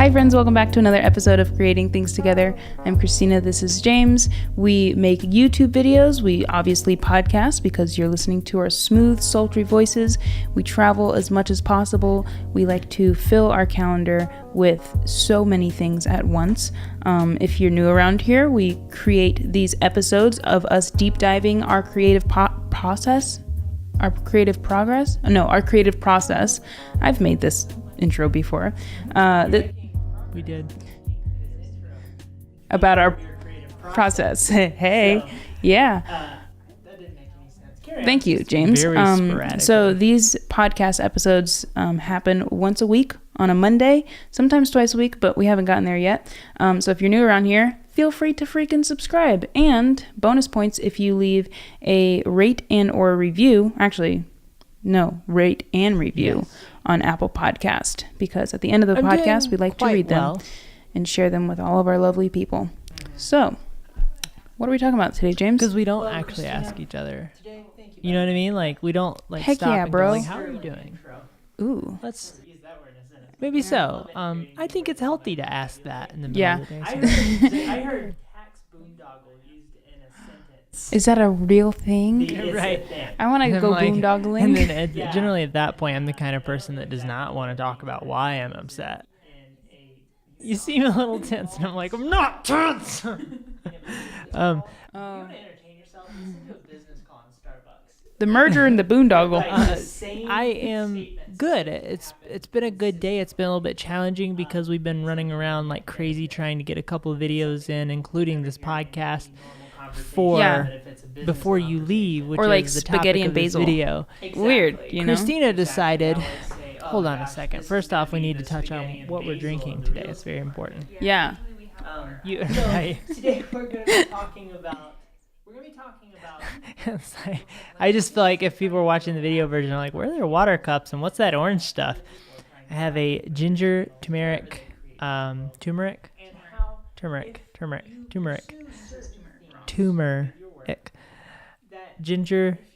Hi friends, welcome back to another episode of Creating Things Together. I'm Christina, this is James. We make YouTube videos, we obviously podcast because you're listening to our smooth, sultry voices. We travel as much as possible. We like to fill our calendar with so many things at once. If you're new around here, we create these episodes of us deep diving our creative process. Our creative process. I've made this intro before. We did. About our process. Hey. So, yeah. That didn't make any sense. Thank you, James. Very sporadic. So these podcast episodes happen once a week on a Monday, sometimes twice a week, but we haven't gotten there yet. So if you're new around here, feel free to freaking subscribe. And bonus points if you leave a rate and or review. Actually, no, rate and review on Apple Podcast. Because at the end of the podcast, we like to read them and share them with all of our lovely people. So, what are we talking about today, James? Because we don't actually ask each other. You know what I mean? Like, we don't Heck stop yeah, and bro. go, like, how are you doing? Ooh. Let's... Maybe so. I think it's healthy to ask that in the middle of the day. I heard tax boondoggle used in a sentence. Is that a real thing? Right. I want to go boondoggling. And then generally at that point, I'm the kind of person that does not want to talk about why I'm upset. You seem a little tense, and I'm like, I'm not tense. If you want to entertain yourself, listen to a business call in Starbucks. The merger and the boondoggle. I am good. It's been a good day. It's been a little bit challenging because we've been running around like crazy trying to get a couple of videos in, including this podcast before you leave, which or like is the spaghetti topic and of this basil. video. Weird, you know? Christina decided. Hold on a second. First off, we need to touch on what we're drinking today. It's very important. Yeah. Right. Today we're going to be talking about. It's like, I just feel like if people are watching the video version, they're like, where are their water cups and what's that orange stuff? I have a ginger turmeric, ginger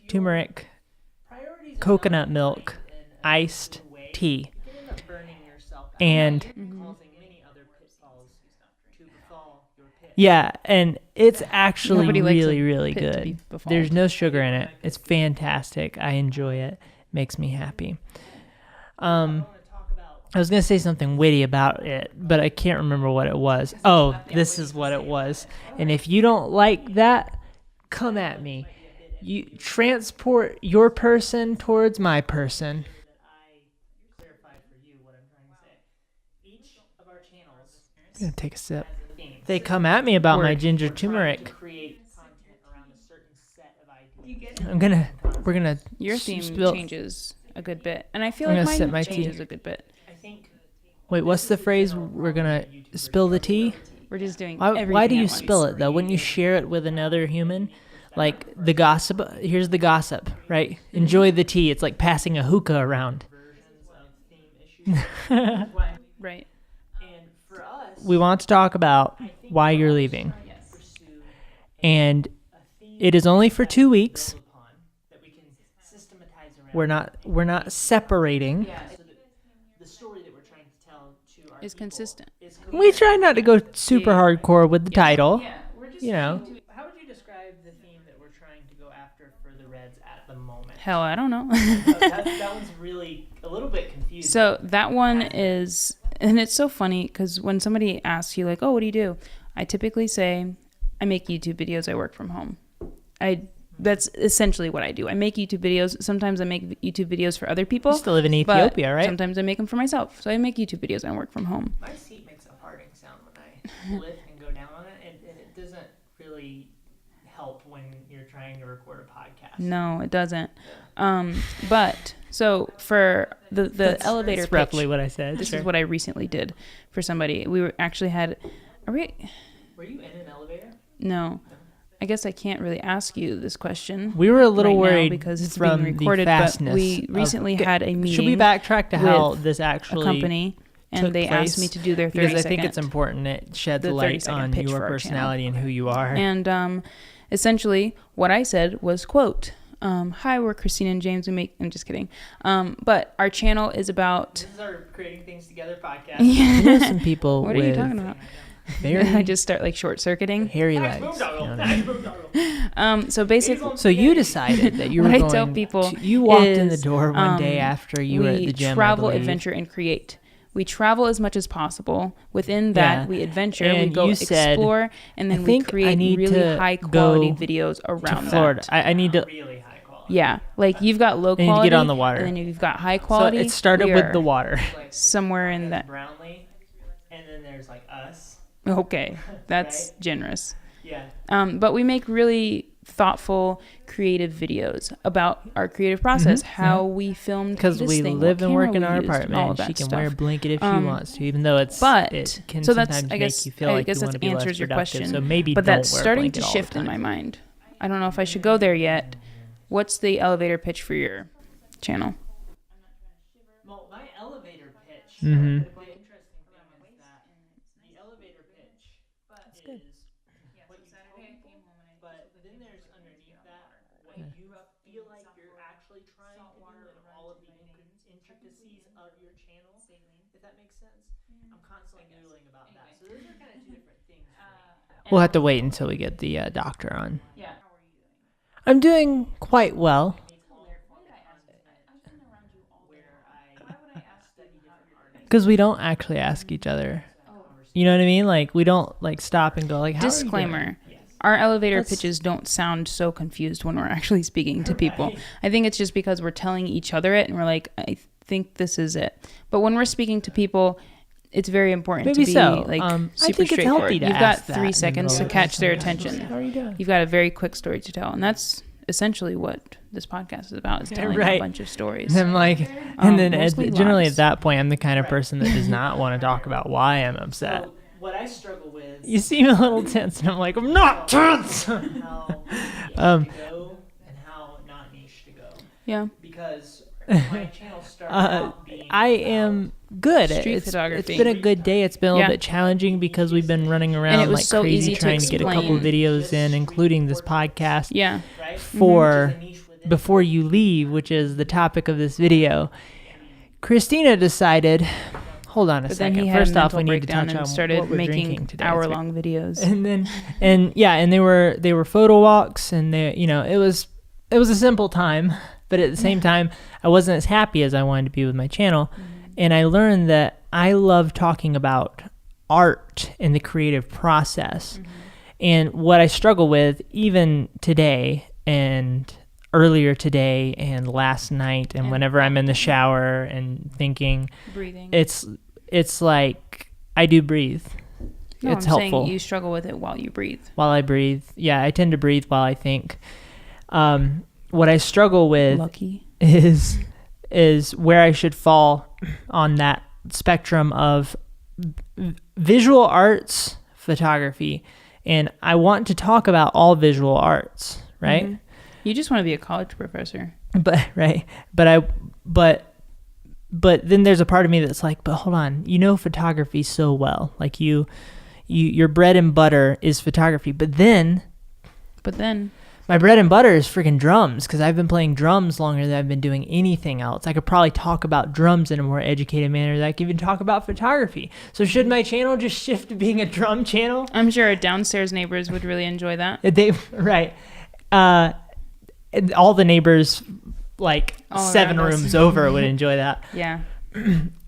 turmeric, coconut milk, iced tea, and yeah, and it's actually really good. There's no sugar in it. It's fantastic. I enjoy it. Makes me happy. I was going to say something witty about it, but I can't remember what it was. Oh, this is what it was. And if you don't like that, come at me. You transport your person towards my person. I'm going to take a sip. They come at me about my ginger turmeric. We're gonna. Your theme changes a good bit, and I feel like mine changes a good bit. Wait, what's the phrase? We're gonna spill the tea. We're just doing. Why do you spill it though? Wouldn't you share it with another human? Like the gossip. Here's the gossip, right? Enjoy the tea. It's like passing a hookah around. Right. We want to talk about why you're leaving. And it is only for 2 weeks. We're not separating. Is consistent. We try not to go super hardcore with the title. You know. How would you describe the theme that we're trying to go after for the Reds at the moment? Hell, I don't know. That one's really a little bit confusing. So that one is, and it's so funny because when somebody asks you like, oh, what do you do? I typically say, I make YouTube videos. I work from home. That's essentially what I do. I make YouTube videos. Sometimes I make YouTube videos for other people. You still live in Ethiopia, right? Sometimes I make them for myself. So I make YouTube videos and I work from home. My seat makes a farting sound when I lift and go down on it, and it doesn't really help when you're trying to record a podcast. No, it doesn't. But so for the elevator pitch, roughly what I said. This is what I recently did for somebody. We were actually had. Were you in an elevator? No. I guess I can't really ask you this question. We were a little worried because it's from being recorded, the fastness. But we recently had a meeting. Should we backtrack to how this actually a company, and they asked me to do their 30 because I second, think it's important. It sheds light on your personality and who you are. And essentially, what I said was, quote, Hi, we're Christina and James. I'm just kidding. But our channel is about... This is our Creating Things Together podcast. Yeah. I know some people What are you talking about? I just start like short-circuiting. Hairy legs. So basically... So you decided that you were going... I tell people you walked in the door one day after you were at the gym, We travel, adventure, and create. We travel as much as possible. Within that, we adventure, and we go explore, and then we create really high-quality videos around Florida. that. I need to... Really high quality. Yeah, like you've got low quality, need to get on the water. And then you've got high quality. So it started with the water. Like, somewhere in that. Brownlee, and then there's like us. Okay, that's right? Generous. Yeah. But we make really thoughtful, creative videos about our creative process, how we filmed this thing, because we live and work in our used, apartment. She can wear a blanket if she wants to, even though it can so sometimes I guess, make you feel like you want to be less answers your productive. question. So maybe but don't that's wear a starting blanket to all shift the time. in my mind. I don't know if I should go there yet. What's the elevator pitch for your channel? Well, my elevator pitch. Mm-hmm. The interesting thing is that the elevator pitch is what you tell people, but then there's underneath that what you feel like you're actually trying to do and all of the intricacies of your channel, if that makes sense. I'm constantly noodling about that. So those are kind of two different things for me. We'll have to wait until we get the doctor on. Yeah. I'm doing quite well. Because we don't actually ask each other. You know what I mean? Like, we don't like stop and go like, how Disclaimer. Are you doing? Our elevator pitches don't sound so confused when we're actually speaking to people. Right. I think it's just because we're telling each other it and we're like, I think this is it. But when we're speaking to people, it's very important to be like super straightforward. You've got 3 seconds to catch their attention. How are you doing? You've got a very quick story to tell, and that's essentially what this podcast is about, is telling a bunch of stories. And I'm like, and then generally lies. at that point, I'm the kind of person that does not want to talk about why I'm upset. So what I struggle with. You seem a little tense, and I'm like, I'm not tense. How niche to go and how not niche to go. Yeah. Because my channel started out being I am good. Street photography. It's been a good day. It's been a little bit challenging because we've been running around like so crazy easy trying to get a couple of videos in, including this podcast. Yeah. For before you leave, which is the topic of this video, Christina decided. Hold on a second. First off, we need to touch on started what we're making today. hour-long videos. And then, and they were photo walks, and it was a simple time, but at the same time, I wasn't as happy as I wanted to be with my channel. And I learned that I love talking about art and the creative process. And what I struggle with even today and earlier today and last night and whenever I'm in the shower and thinking, breathing, it's like I do breathe. No, it's I'm helpful. saying you struggle with it while you breathe. While I breathe. Yeah, I tend to breathe while I think. What I struggle with is where I should fall on that spectrum of visual arts, photography, and I want to talk about all visual arts, right? Mm-hmm. You just want to be a college professor. But then there's a part of me that's like, but hold on, photography so well. Like your bread and butter is photography. But then my bread and butter is freaking drums, because I've been playing drums longer than I've been doing anything else. I could probably talk about drums in a more educated manner than I could even talk about photography. So should my channel just shift to being a drum channel? I'm sure our downstairs neighbors would really enjoy that. Right. All the neighbors, like all 7 rooms over, would enjoy that. Yeah.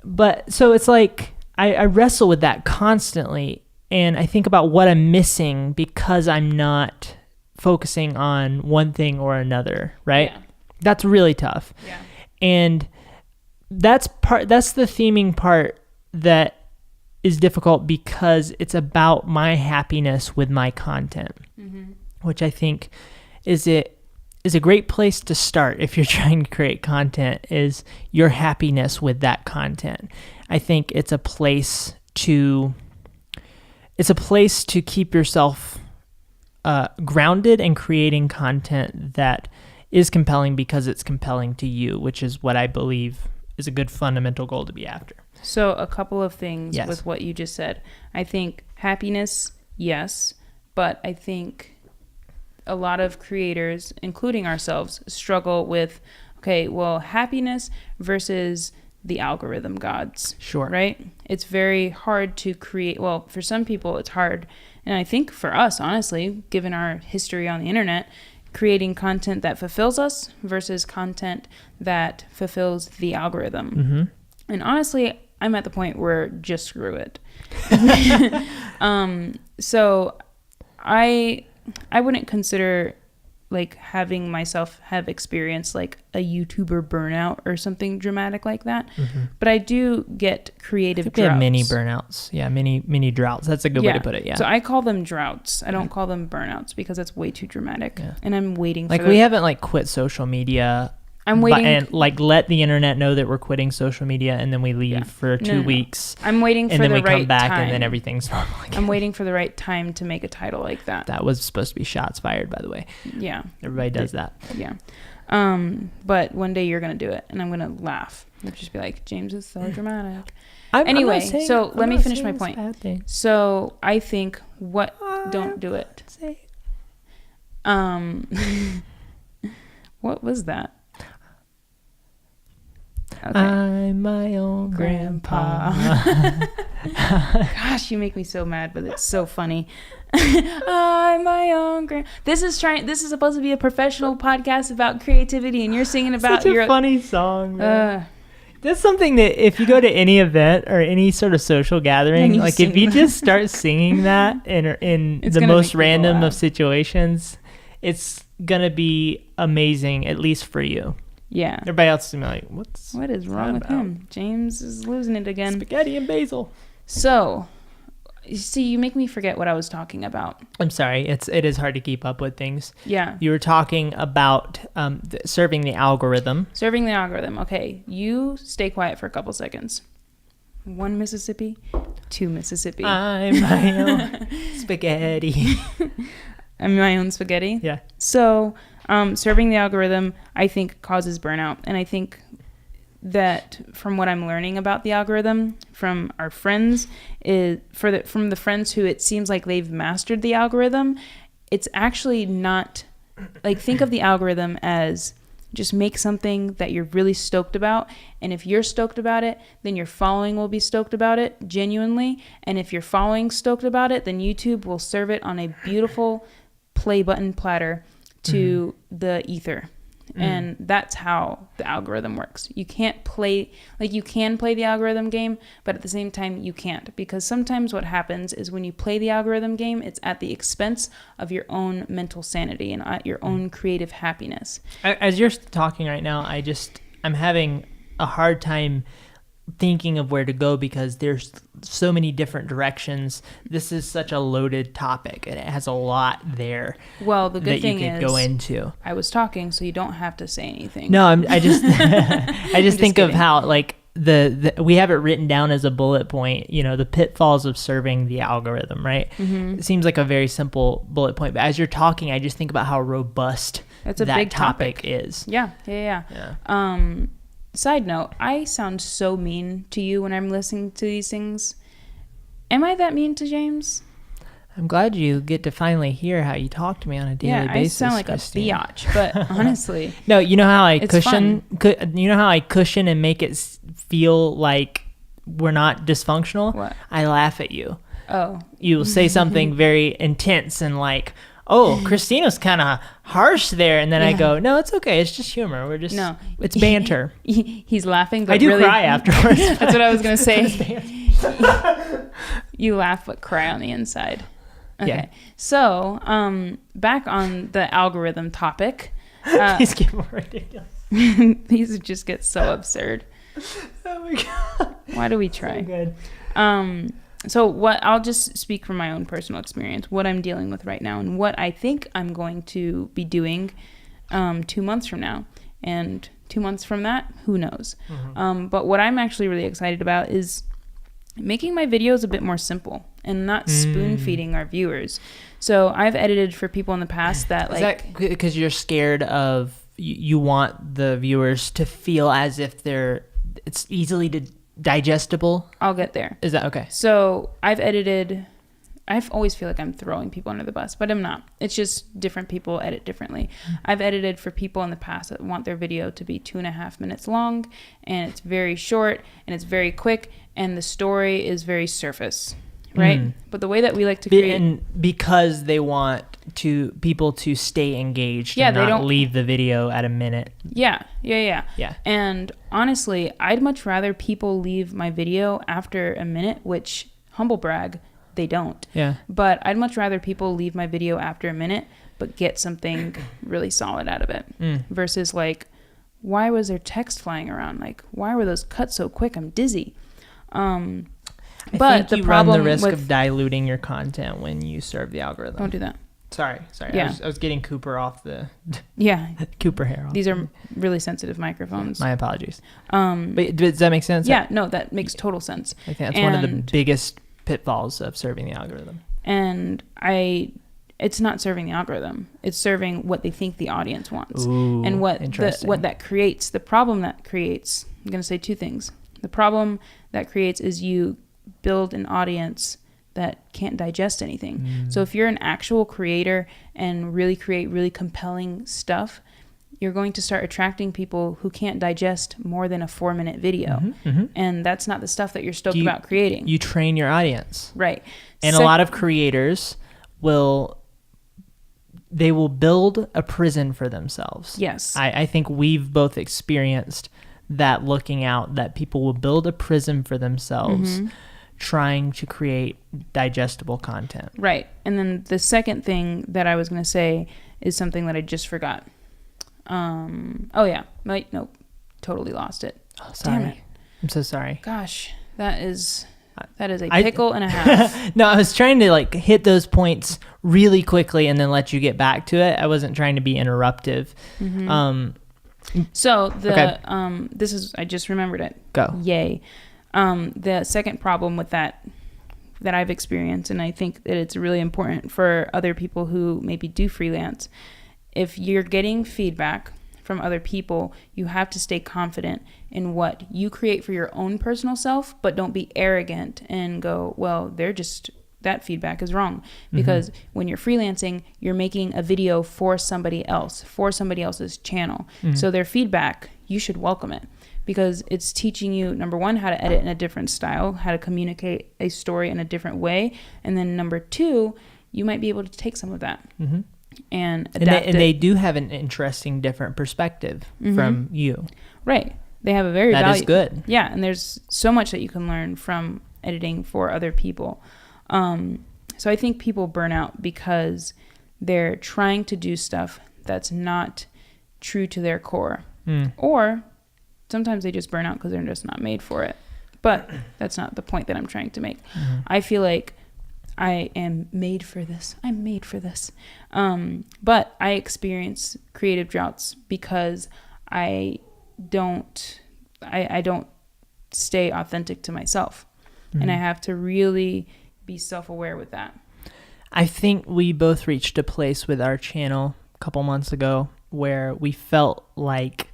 But so it's like I wrestle with that constantly, and I think about what I'm missing because I'm not focusing on one thing or another, right? Yeah. That's really tough. Yeah. And that's the theming part that is difficult, because it's about my happiness with my content, which I think is a great place to start if you're trying to create content, is your happiness with that content. I think it's a place to keep yourself grounded and creating content that is compelling because it's compelling to you, which is what I believe is a good fundamental goal to be after. So a couple of things with what you just said. I think happiness, yes, but I think a lot of creators, including ourselves, struggle with, okay, well, happiness versus the algorithm gods. Sure. Right? It's very hard to create. Well, for some people, it's hard. And I think for us, honestly, given our history on the internet, creating content that fulfills us versus content that fulfills the algorithm. Mm-hmm. And honestly, I'm at the point where just screw it. So I wouldn't consider like having myself have experienced like a YouTuber burnout or something dramatic like that. Mm-hmm. But I do get creative droughts. Mini burnouts. Yeah, mini droughts. That's a good way to put it. Yeah. So I call them droughts. I don't call them burnouts because that's way too dramatic. Yeah. And I'm waiting for we haven't like quit social media. I'm waiting and like let the internet know that we're quitting social media, and then we leave for 2 weeks. I'm waiting for the right time. And then we come back and then everything's normal again. I'm waiting for the right time to make a title like that. That was supposed to be shots fired, by the way. Yeah. Everybody does that. Yeah. But one day you're going to do it and I'm going to laugh. I'll just be like, James is so dramatic. Anyway, so let me finish my point. So I think don't do it. What was that? Okay. I'm my own grandpa. Gosh, you make me so mad, but it's so funny. I'm my own This is supposed to be a professional podcast about creativity, and you're singing about your funny song. Man. That's something that if you go to any event or any sort of social gathering, like if you just start singing that in the most random of situations, it's gonna be amazing, at least for you. Yeah. Everybody else is gonna be like, what is wrong with him? James is losing it again. Spaghetti and basil. So, you see, you make me forget what I was talking about. I'm sorry. It is hard to keep up with things. Yeah. You were talking about serving the algorithm. Serving the algorithm. Okay. You stay quiet for a couple seconds. 1 Mississippi, 2 Mississippi. I'm my own spaghetti. I'm my own spaghetti. Yeah. So, serving the algorithm, I think, causes burnout. And I think that from what I'm learning about the algorithm from our friends, from the friends who it seems like they've mastered the algorithm, it's actually not, like, think of the algorithm as just make something that you're really stoked about. And if you're stoked about it, then your following will be stoked about it, genuinely. And if your following's stoked about it, then YouTube will serve it on a beautiful play button platter to the ether. And that's how the algorithm works. You can't play, like, you can play the algorithm game, but at the same time you can't, because sometimes what happens is when you play the algorithm game, it's at the expense of your own mental sanity and your own creative happiness. As you're talking right now, I'm having a hard time thinking of where to go because there's so many different directions. This is such a loaded topic and it has a lot there. Well, the good thing is go into. I was talking, so you don't have to say anything. No, I just think of how, like, the we have it written down as a bullet point, the pitfalls of serving the algorithm, right? Mm-hmm. It seems like a very simple bullet point, but as you're talking, I just think about how robust that's a big topic is. Yeah. Side note, I sound so mean to you when I'm listening to these things. Am I that mean to James? I'm glad you get to finally hear how you talk to me on a daily basis. Yeah, I sound like Christine. A biatch, but honestly. No, you know how I cushion and make it feel like we're not dysfunctional? What? I laugh at you. Oh. You will say something very intense and like, oh, Christina's kind of harsh there. And then I go, no, it's okay. It's just humor. It's banter. He's laughing, but I do really cry afterwards. That's what I was going to say. You laugh, but cry on the inside. Okay. Yeah. So, back on the algorithm topic. These get more ridiculous. These just get so absurd. Oh my God. Why do we try? So good. So I'll just speak from my own personal experience, what I'm dealing with right now and what I think I'm going to be doing 2 months from now. And 2 months from that, who knows? Mm-hmm. But what I'm actually really excited about is making my videos a bit more simple and not spoon feeding our viewers. So I've edited for people in the past that Is that because you're scared of, you want the viewers to feel as if it's easily digestible? I'll get there. Is that okay? So I've edited I always feel like I'm throwing people under the bus, but I'm not. It's just different people edit differently. I've edited for people in the past that want their video to be 2.5 minutes long, and it's very short, and it's very quick, and the story is very surface, right? But the way that we like to create... And because they want people to stay engaged and not leave the video at a minute. Yeah. And honestly, I'd much rather people leave my video after a minute, which, humble brag, they don't. Yeah. But I'd much rather people leave my video after a minute but get something really solid out of it versus like, why was there text flying around? Like, why were those cut so quick? I'm dizzy. I think you run the risk of diluting your content when you serve the algorithm. Don't do that. Sorry. Yeah. I was getting Cooper off the Cooper hair off. These are really sensitive microphones. My apologies. But does that make sense? Yeah, no, that makes total sense. I think that's one of the biggest pitfalls of serving the algorithm. And it's not serving the algorithm. It's serving what they think the audience wants. Ooh, and what that creates. The problem that creates, I'm going to say two things. The problem that creates is you build an audience that can't digest anything. So if you're an actual creator and really create really compelling stuff, you're going to start attracting people who can't digest more than a 4-minute video. And that's not the stuff that you're stoked about creating. You train your audience. Right. And a lot of creators will build a prison for themselves. Yes. I think we've both experienced that, looking out, that people will build a prison for themselves trying to create digestible content. Right. And then the second thing that I was going to say is something that I just forgot. Nope. Totally lost it. Oh, sorry. Damn it. I'm so sorry. Gosh, that is a pickle and a half. No, I was trying to like hit those points really quickly and then let you get back to it. I wasn't trying to be interruptive. So this is, I just remembered it. Go. Yay. The second problem with that I've experienced, and I think that it's really important for other people who maybe do freelance, if you're getting feedback from other people, you have to stay confident in what you create for your own personal self, but don't be arrogant and go, well, that feedback is wrong. Because when you're freelancing, you're making a video for somebody else, for somebody else's channel. So their feedback, you should welcome it, because it's teaching you, number one, how to edit in a different style, how to communicate a story in a different way. And then number two, you might be able to take some of that and adapt it. They do have an interesting, different perspective from you. Right. They have a very that is good. Yeah, and there's so much that you can learn from editing for other people. So I think people burn out because they're trying to do stuff that's not true to their core. Or sometimes they just burn out because they're just not made for it. But that's not the point that I'm trying to make. I feel like I am made for this. I'm made for this. But I experience creative droughts because I don't stay authentic to myself. And I have to really be self-aware with that. I think we both reached a place with our channel a couple months ago where we felt like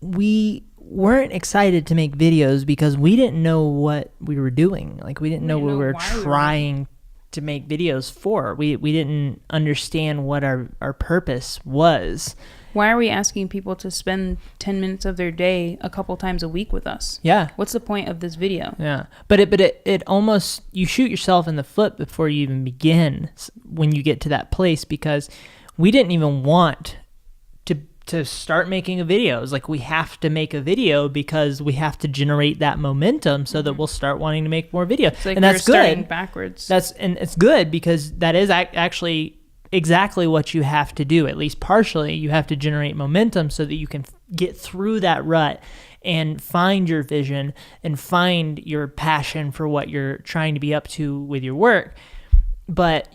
we weren't excited to make videos because we didn't know what we were doing. Like, we didn't know what we were trying to make videos for. We didn't understand what our purpose was. Why are we asking people to spend 10 minutes of their day a couple times a week with us? Yeah. What's the point of this video? Yeah. But it almost, you shoot yourself in the foot before you even begin when you get to that place, because we didn't even want to start making a video. It was like, we have to make a video because we have to generate that momentum so that we'll start wanting to make more videos. Like, and that's good. Starting backwards. And it's good because that is actually exactly what you have to do. At least partially, you have to generate momentum so that you can get through that rut and find your vision and find your passion for what you're trying to be up to with your work. But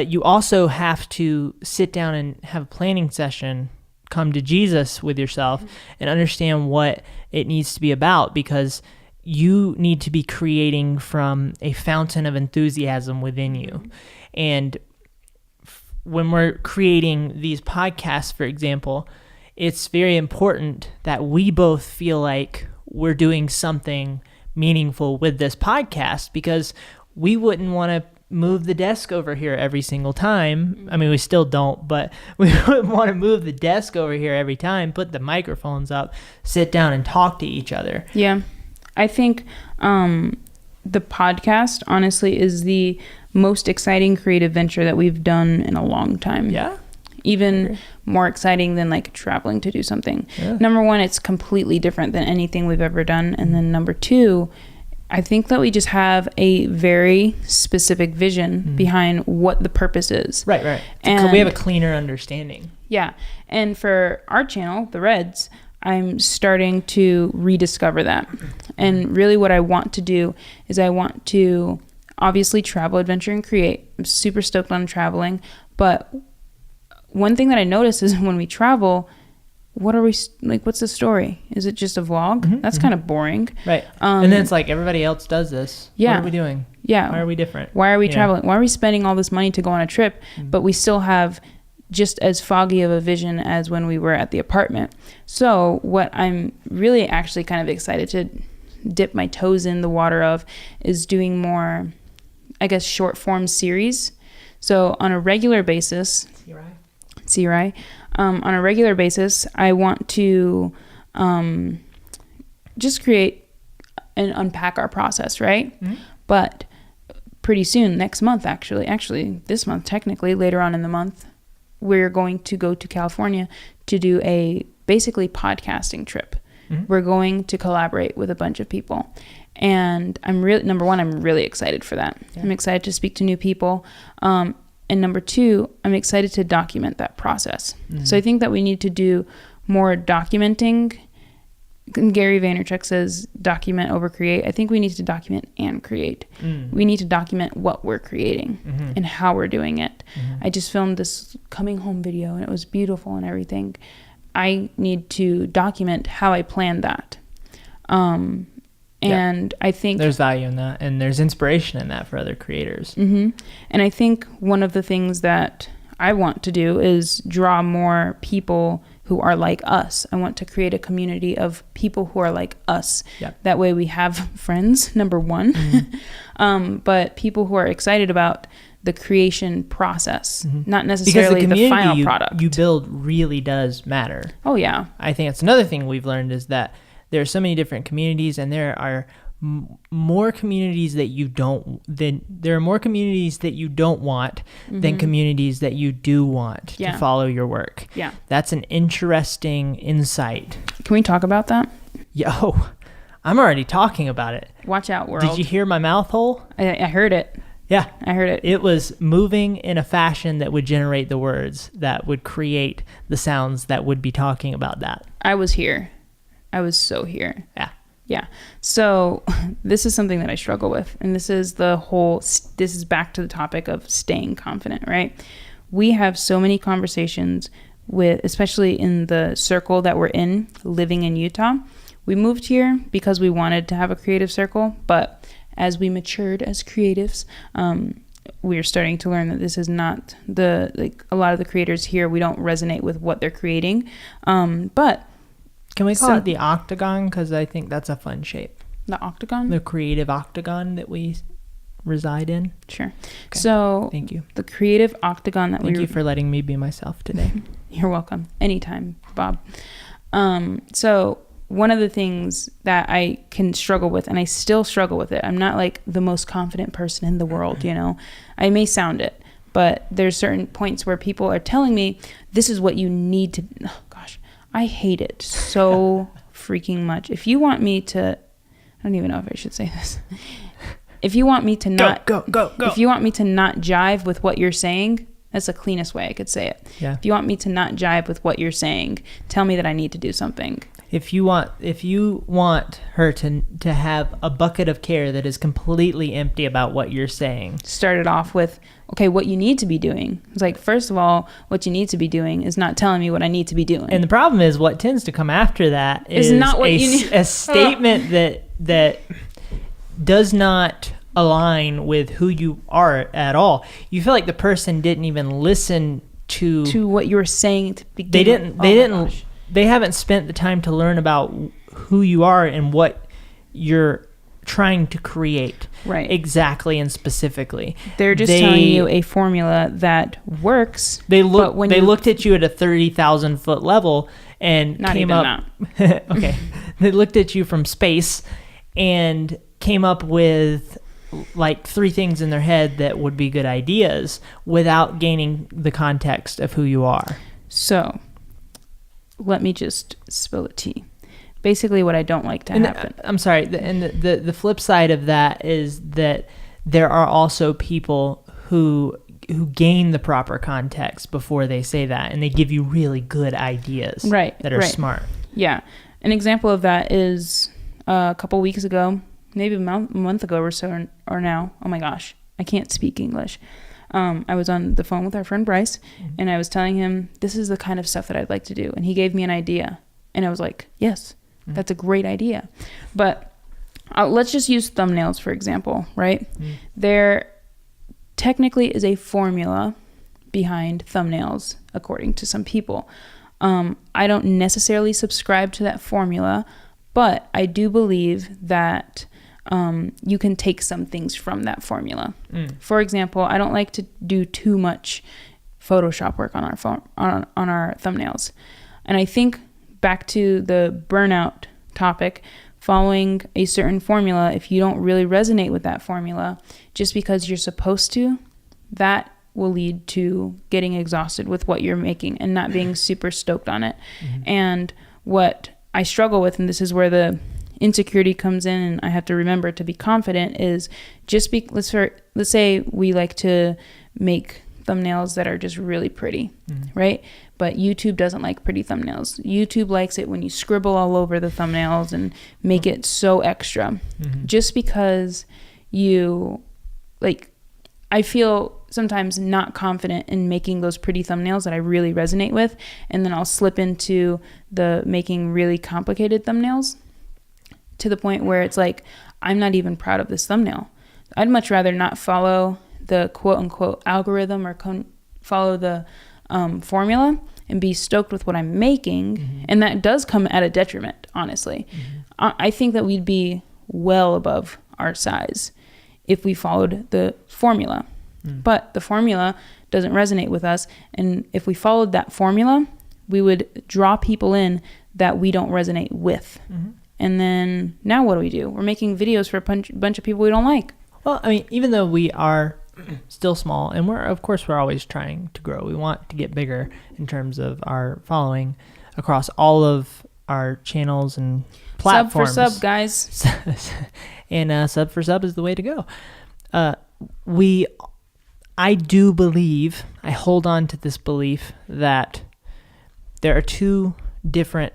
you also have to sit down and have a planning session, come to Jesus with yourself and understand what it needs to be about, because you need to be creating from a fountain of enthusiasm within you. And when we're creating these podcasts, for example, it's very important that we both feel like we're doing something meaningful with this podcast, because we wouldn't want to move the desk over here every single time. I mean, we still don't, but we wouldn't want to move the desk over here every time, put the microphones up, sit down and talk to each other. Yeah. I think the podcast, honestly, is the most exciting creative venture that we've done in a long time. Yeah. Even more exciting than like traveling to do something. Yeah. Number one, it's completely different than anything we've ever done. And then number two, I think that we just have a very specific vision behind what the purpose is. Right. And we have a cleaner understanding. Yeah. And for our channel, The Reds, I'm starting to rediscover that. And really what I want to do is I want to obviously travel, adventure, and create. I'm super stoked on traveling. But one thing that I notice is when we travel, what are we like? What's the story? Is it just a vlog? That's kind of boring, right? And then it's like everybody else does this. Yeah. What are we doing? Yeah. Why are we different? Why are we traveling? Why are we spending all this money to go on a trip, but we still have just as foggy of a vision as when we were at the apartment? So what I'm really actually kind of excited to dip my toes in the water of is doing more, I guess, short form series. So on a regular basis, CRI. On a regular basis, I want to just create and unpack our process, right? But pretty soon, next month, actually this month, technically, later on in the month, we're going to go to California to do a basically podcasting trip. We're going to collaborate with a bunch of people. And I'm really excited for that. Yeah. I'm excited to speak to new people. And number two, I'm excited to document that process. So I think that we need to do more documenting. Gary Vaynerchuk says document over create. I think we need to document and create. We need to document what we're creating and how we're doing it. I just filmed this coming home video and it was beautiful and everything. I need to document how I planned that. And I think there's value in that, and there's inspiration in that for other creators. And I think one of the things that I want to do is draw more people who are like us. I want to create a community of people who are like us. That way we have friends, number one, but people who are excited about the creation process, not necessarily the final product. You build really does matter. Oh yeah. I think that's another thing we've learned is that there are so many different communities, and there are more communities that you don't want than communities that you do want to follow your work. Yeah. That's an interesting insight. Can we talk about that? I'm already talking about it. Watch out, world. Did you hear my mouth hole? I heard it. Yeah. I heard it. It was moving in a fashion that would generate the words that would create the sounds that would be talking about that. I was here. I was so here. Yeah. So this is something that I struggle with. And this is back to the topic of staying confident, right? We have so many conversations especially in the circle that we're in, living in Utah. We moved here because we wanted to have a creative circle. But as we matured as creatives, we're starting to learn that this is not a lot of the creators here, we don't resonate with what they're creating. But can we call it the octagon? Because I think that's a fun shape. The octagon? The creative octagon that we reside in. Sure. Okay. So thank you. The creative octagon that Thank you for letting me be myself today. You're welcome. Anytime, Bob. So one of the things that I can struggle with, and I still struggle with it, I'm not like the most confident person in the world, I may sound it, but there's certain points where people are telling me, this is what you need to, I hate it so freaking much. If you want me to, I don't even know if I should say this. If you want me to not go. If you want me to not jive with what you're saying, that's the cleanest way I could say it. Yeah. If you want me to not jive with what you're saying, tell me that I need to do something. If you want her to have a bucket of care that is completely empty about what you're saying, start it off with, okay, what you need to be doing. It's like, first of all, what you need to be doing is not telling me what I need to be doing. And the problem is what tends to come after that is not what you need. A statement that does not align with who you are at all. You feel like the person didn't even listen to what you were saying to begin They haven't spent the time to learn about who you are and what your trying to create exactly and specifically. They're just telling you a formula that works. They looked at you at a 30,000 foot level and came up. Okay, they looked at you from space and came up with like 3 things in their head that would be good ideas without gaining the context of who you are. So, let me just spill the tea. Basically, what I don't like to happen. I'm sorry, the flip side of that is that there are also people who gain the proper context before they say that, and they give you really good ideas that are smart. Yeah. An example of that is a couple weeks ago, maybe a month ago or so, or now. Oh my gosh, I can't speak English. I was on the phone with our friend Bryce, and I was telling him, this is the kind of stuff that I'd like to do. And he gave me an idea. And I was like, yes, that's a great idea. But let's just use thumbnails, for example, right? There technically is a formula behind thumbnails, according to some people. I don't necessarily subscribe to that formula, but I do believe that you can take some things from that formula. For example, I don't like to do too much Photoshop work on our phone, on our thumbnails. And I think back to the burnout topic, following a certain formula, if you don't really resonate with that formula, just because you're supposed to, that will lead to getting exhausted with what you're making and not being super stoked on it. And what I struggle with, and this is where the insecurity comes in, and I have to remember to be confident, is just let's say we like to make thumbnails that are just really pretty, right? But YouTube doesn't like pretty thumbnails. YouTube likes it when you scribble all over the thumbnails and make it so extra. Just because I feel sometimes not confident in making those pretty thumbnails that I really resonate with, and then I'll slip into the making really complicated thumbnails to the point where it's like, I'm not even proud of this thumbnail. I'd much rather not follow the quote-unquote algorithm or follow the formula and be stoked with what I'm making. And that does come at a detriment, honestly. I think that we'd be well above our size if we followed the formula. But the formula doesn't resonate with us. And if we followed that formula, we would draw people in that we don't resonate with. And then now what do? We're making videos for a bunch of people we don't like. Well, I mean, even though we are still small, and we're always trying to grow. We want to get bigger in terms of our following across all of our channels and platforms. Sub for sub, guys. And sub for sub is the way to go. I do believe, I hold on to this belief that there are 2 different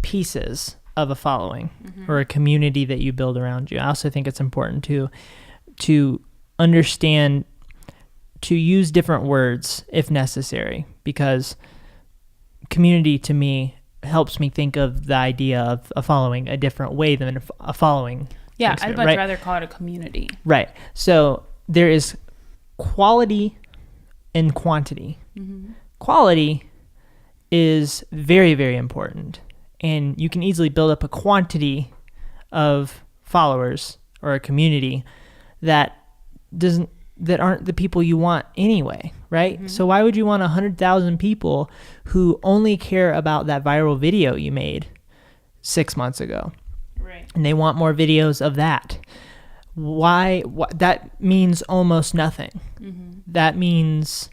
pieces of a following or a community that you build around you. I also think it's important to understand, to use different words if necessary, because community to me helps me think of the idea of a following a different way than a following. Yeah, I'd much rather call it a community. Right. So there is quality and quantity. Quality is very, very important. And you can easily build up a quantity of followers or a community that aren't the people you want anyway, right? So why would you want 100,000 people who only care about that viral video you made 6 months ago? Right. And they want more videos of that. Why? That means almost nothing. That means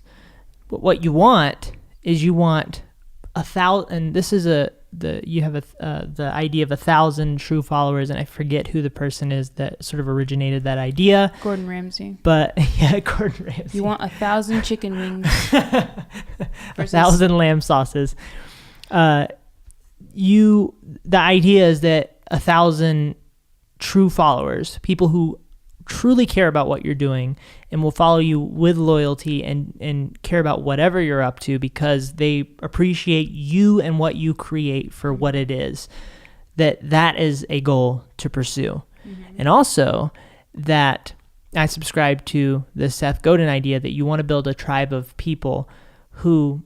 what you want is you want 1,000, and this is you have the idea of 1,000 true followers, and I forget who the person is that sort of originated that idea. Gordon Ramsay. But yeah, Gordon Ramsay. You want 1,000 chicken wings. 1,000 lamb sauces. The idea is that 1,000 true followers, people who truly care about what you're doing and will follow you with loyalty and care about whatever you're up to because they appreciate you and what you create for what it is, that is a goal to pursue. And also that I subscribe to the Seth Godin idea that you want to build a tribe of people who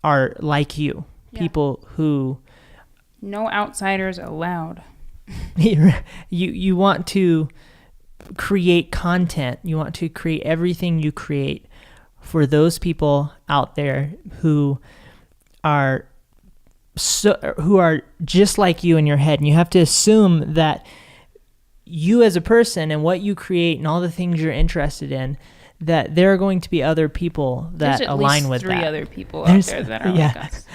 are like you, people who... No outsiders allowed. you want to create content. You want to create everything you create for those people out there who are just like you in your head. And you have to assume that you as a person and what you create and all the things you're interested in, that there are going to be other people that align with that. There's at least 3 other people out there that are like us.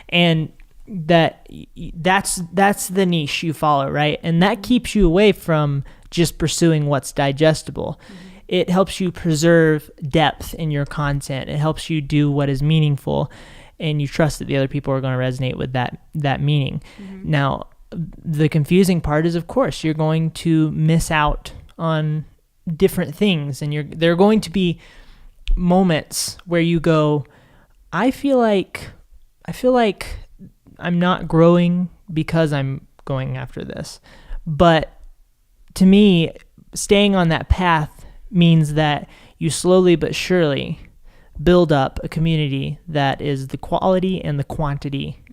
And that's the niche you follow, right? And that keeps you away from just pursuing what's digestible. Mm-hmm. It helps you preserve depth in your content. It helps you do what is meaningful, and you trust that the other people are going to resonate with that meaning. Mm-hmm. Now, the confusing part is, of course, you're going to miss out on different things, and there are going to be moments where you go, I feel like I'm not growing because I'm going after this. But to me, staying on that path means that you slowly but surely build up a community that is the quality and the quantity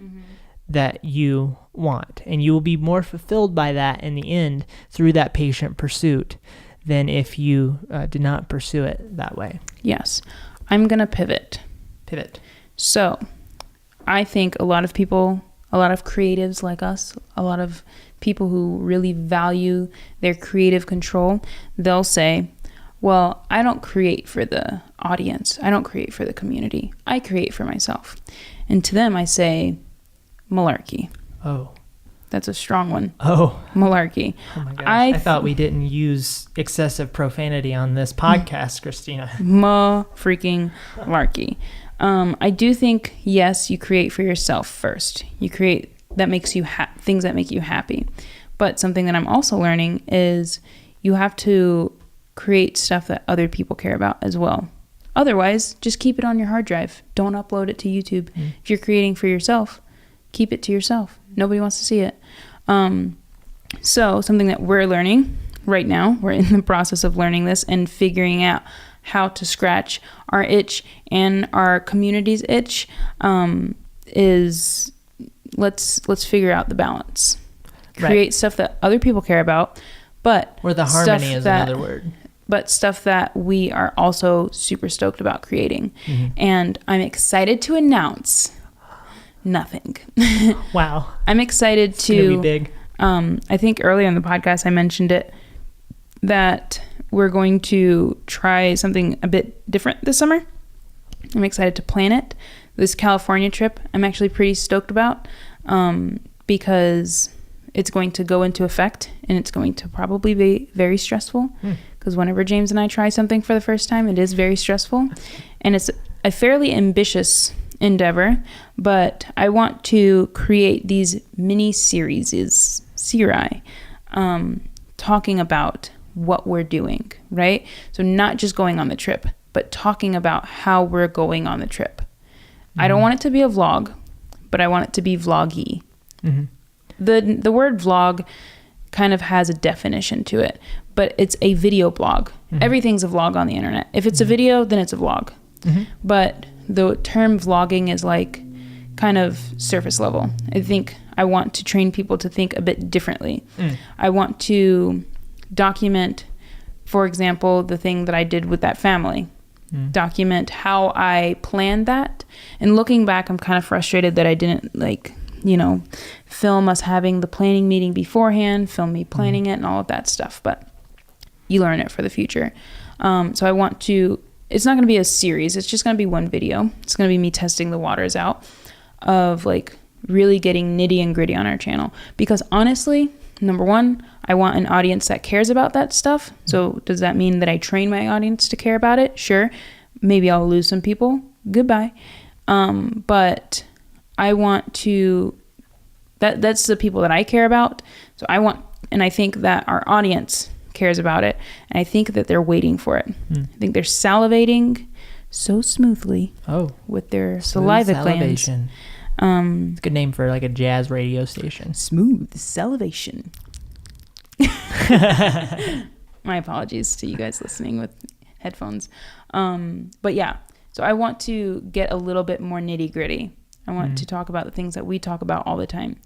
that you want. And you will be more fulfilled by that in the end through that patient pursuit than if you did not pursue it that way. Yes. I'm going to pivot. So I think a lot of people, a lot of creatives like us, a lot of people who really value their creative control, they'll say, well, I don't create for the audience. I don't create for the community. I create for myself. And to them, I say, malarkey. Oh. That's a strong one. Oh. Malarkey. Oh my gosh. I thought we didn't use excessive profanity on this podcast, Christina. Freaking larky. I do think, yes, you create for yourself first. You create that makes you things that make you happy. But something that I'm also learning is you have to create stuff that other people care about as well. Otherwise, just keep it on your hard drive. Don't upload it to YouTube. If you're creating for yourself, keep it to yourself. Nobody wants to see it. So something that we're learning right now, we're in the process of learning this and figuring out how to scratch our itch and our community's itch, is let's figure out the balance. Create stuff that other people care about, but where the harmony is another word. But stuff that we are also super stoked about creating. And I'm excited to announce nothing. Wow. I'm excited it's gonna be big. I think earlier in the podcast I mentioned it, that we're going to try something a bit different this summer. I'm excited to plan it. This California trip I'm actually pretty stoked about, because it's going to go into effect and it's going to probably be very stressful, because whenever James and I try something for the first time, it is very stressful, and it's a fairly ambitious endeavor, but I want to create these mini series, talking about what we're doing, right? So not just going on the trip, but talking about how we're going on the trip. I don't want it to be a vlog, but I want it to be vloggy. The word vlog kind of has a definition to it, but it's a video blog. Everything's a vlog on the internet. If it's a video, then it's a vlog. But the term vlogging is like kind of surface level. I think I want to train people to think a bit differently. I want to document, for example, the thing that I did with that family. Document how I planned that. And looking back, I'm kind of frustrated that I didn't film us having the planning meeting beforehand, film me planning it and all of that stuff. But you learn it for the future. So I want to, it's not going to be a series. It's just going to be one video. It's going to be me testing the waters out of like really getting nitty and gritty on our channel. Because honestly, number one, I want an audience that cares about that stuff. So does that mean that I train my audience to care about it? Sure. Maybe I'll lose some people. Goodbye. But I want to, that's the people that I care about. So I want, and I think that our audience cares about it. And I think that they're waiting for it. I think they're salivating so smoothly with their saliva glands. It's a good name for like a jazz radio station. Smooth salivation. My apologies to you guys listening with headphones. But yeah, so I want to get a little bit more nitty gritty. I want to talk about the things that we talk about all the time.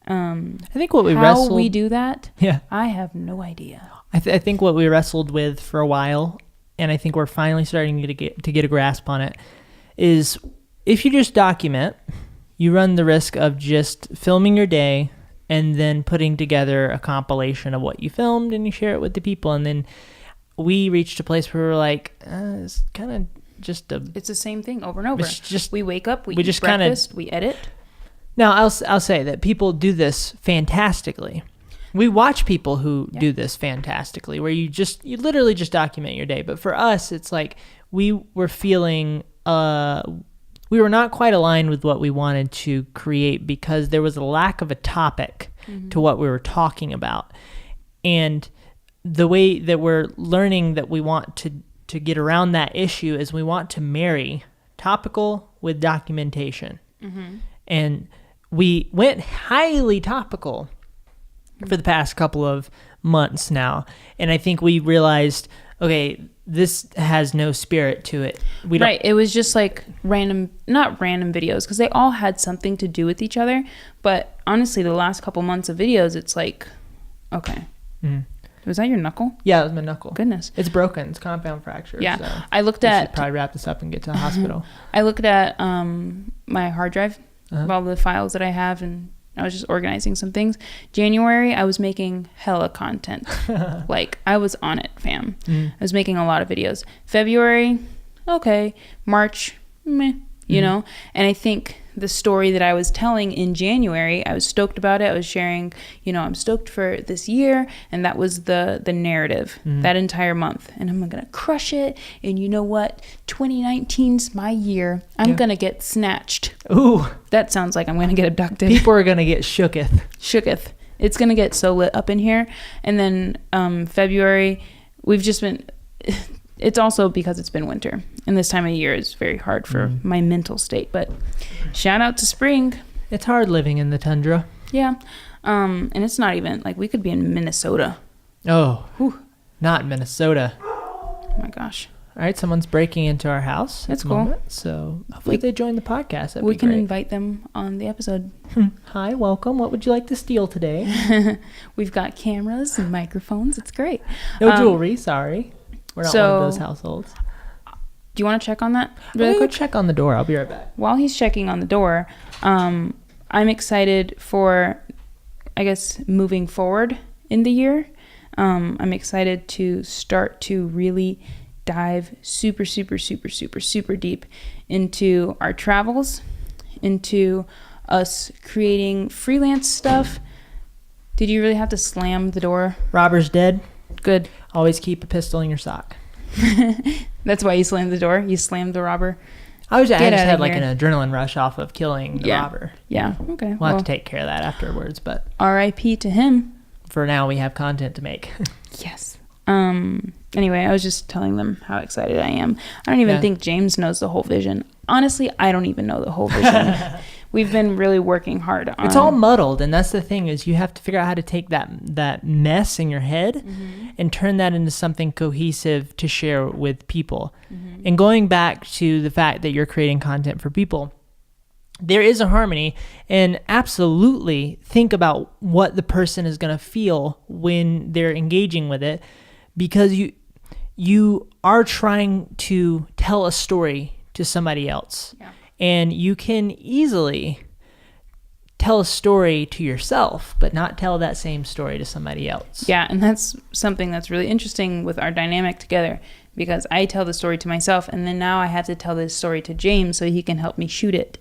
I think what we how we do that, yeah, I have no idea. I think what we wrestled with for a while, and I think we're finally starting to get a grasp on it, is if you just document, you run the risk of just filming your day and then putting together a compilation of what you filmed and you share it with the people. And then we reached a place where we were like, it's kind of just it's the same thing over and over. We wake up, we just breakfast, we edit. Now, I'll say that people do this fantastically. We watch people who do this fantastically, where you literally just document your day. But for us, it's like we were feeling we were not quite aligned with what we wanted to create because there was a lack of a topic to what we were talking about. And the way that we're learning that we want to get around that issue is we want to marry topical with documentation. And we went highly topical for the past couple of months now. And I think we realized, okay, this has no spirit to it. Right. It was just like not random videos, because they all had something to do with each other. But honestly, the last couple months of videos, it's like, okay. Was that your knuckle? Yeah, it was my knuckle. Goodness. It's broken. It's compound fracture. Yeah. So I looked at... should probably wrap this up and get to the hospital. I looked at my hard drive of all the files that I have, and I was just organizing some things. January, I was making hella content. Like, I was on it, fam. I was making a lot of videos. February, okay. March, meh, you know? And I think the story that I was telling in January, I was stoked about it. I was sharing, I'm stoked for this year. And that was the narrative that entire month. And I'm going to crush it. And you know what? 2019's my year. I'm going to get snatched. Ooh. That sounds like I'm going to get abducted. People are going to get shooketh. Shooketh. It's going to get so lit up in here. And then February, we've just been... It's also because it's been winter, and this time of year is very hard for my mental state. But shout out to spring. It's hard living in the tundra. Yeah. And it's not even like we could be in Minnesota. Oh, not Minnesota. Oh my gosh. All right, someone's breaking into our house. That's cool. Moment, so hopefully they join the podcast. We can invite them on the episode. Hi, welcome. What would you like to steal today? We've got cameras and microphones. It's great. No jewelry, sorry. We're not one of those households. Do you want to check on that really quick? Check on the door. I'll be right back. While he's checking on the door, I'm excited for, I guess, moving forward in the year. I'm excited to start to really dive super, super, super, super, super deep into our travels, into us creating freelance stuff. Did you really have to slam the door? Robber's dead. Good. Always keep a pistol in your sock. That's why you slammed the door? You slammed the robber? I just had like an adrenaline rush off of killing the robber. Yeah, okay. We'll have to take care of that afterwards, but... R.I.P. to him. For now, we have content to make. Yes. Anyway, I was just telling them how excited I am. I don't even think James knows the whole vision. Honestly, I don't even know the whole vision. We've been really working hard on... It's all muddled, and that's the thing, is you have to figure out how to take that mess in your head and turn that into something cohesive to share with people. And going back to the fact that you're creating content for people, there is a harmony, and absolutely think about what the person is going to feel when they're engaging with it, because you are trying to tell a story to somebody else. Yeah. And you can easily tell a story to yourself, but not tell that same story to somebody else. Yeah, and that's something that's really interesting with our dynamic together, because I tell the story to myself, and then now I have to tell this story to James so he can help me shoot it,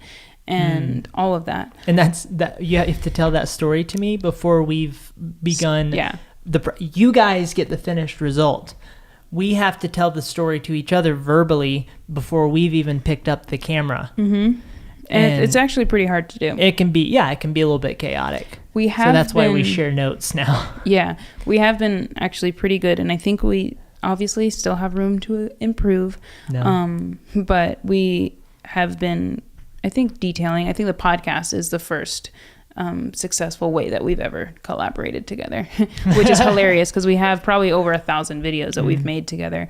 and all of that. And that you have to tell that story to me before we've begun. Yeah. You guys get the finished result. We have to tell the story to each other verbally before we've even picked up the camera. And it's actually pretty hard to do. It can be a little bit chaotic. So that's why we share notes now. Yeah, we have been actually pretty good, and I think we obviously still have room to improve. No. But we have been, I think the podcast is the first successful way that we've ever collaborated together, which is hilarious because we have probably over 1,000 videos that we've made together.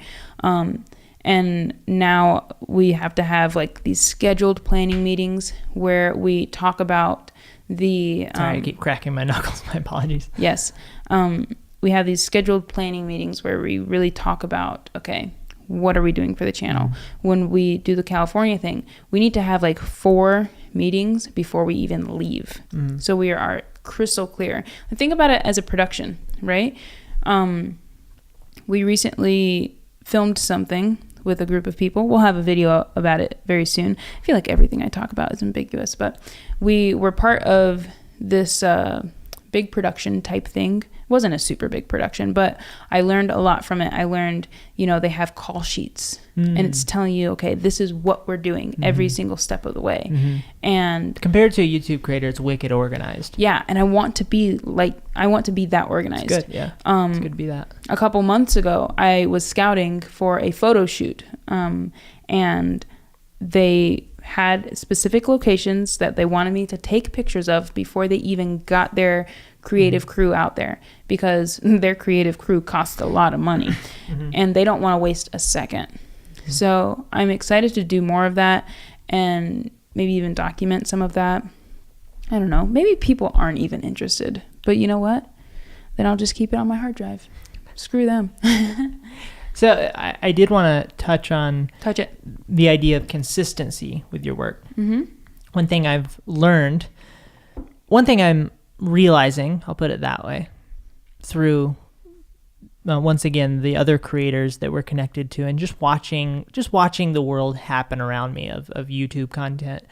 And now we have to have like these scheduled planning meetings where we talk about the... Sorry, I keep cracking my knuckles. My apologies. Yes. We have these scheduled planning meetings where we really talk about, okay, what are we doing for the channel? When we do the California thing, we need to have like 4 meetings before we even leave. So we are crystal clear. And think about it as a production, right? We recently filmed something with a group of people. We'll have a video about it very soon. I feel like everything I talk about is ambiguous, but we were part of this big production type thing. It wasn't a super big production, but I learned a lot from it. I learned, they have call sheets and it's telling you, okay, this is what we're doing every single step of the way. And compared to a YouTube creator, it's wicked organized. Yeah. And I want to be that organized. It's good. Yeah. It's good to be that. A couple months ago, I was scouting for a photo shoot. And they had specific locations that they wanted me to take pictures of before they even got their creative crew out there, because their creative crew costs a lot of money and they don't want to waste a second. So I'm excited to do more of that and maybe even document some of that. I don't know. Maybe people aren't even interested, but you know what? Then I'll just keep it on my hard drive. Screw them. So I did want to touch it. The idea of consistency with your work. One thing I've learned, one thing I'm realizing, I'll put it that way, through once again the other creators that we're connected to, and just watching the world happen around me of YouTube content,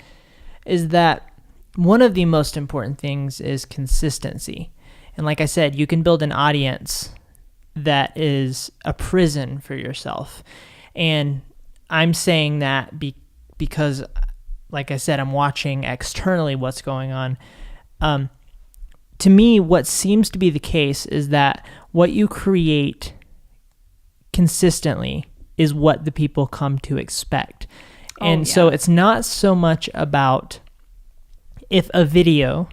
is that one of the most important things is consistency. And like I said, you can build an audience that is a prison for yourself. And I'm saying that because, like I said, I'm watching externally what's going on. To me, what seems to be the case is that what you create consistently is what the people come to expect. So it's not so much about if a video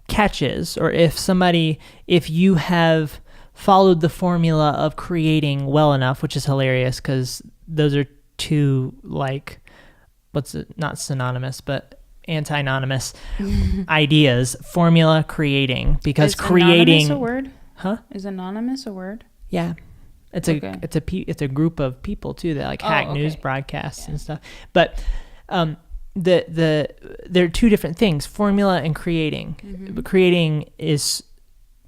catches, or if you have followed the formula of creating well enough, which is hilarious because those are two, like, not synonymous, but anti-anonymous ideas. Formula, creating, because creating... Is anonymous a word? Huh? Is anonymous a word? Yeah. It's a group of people too that like hack news broadcasts and stuff. But there are two different things: formula and creating. But creating is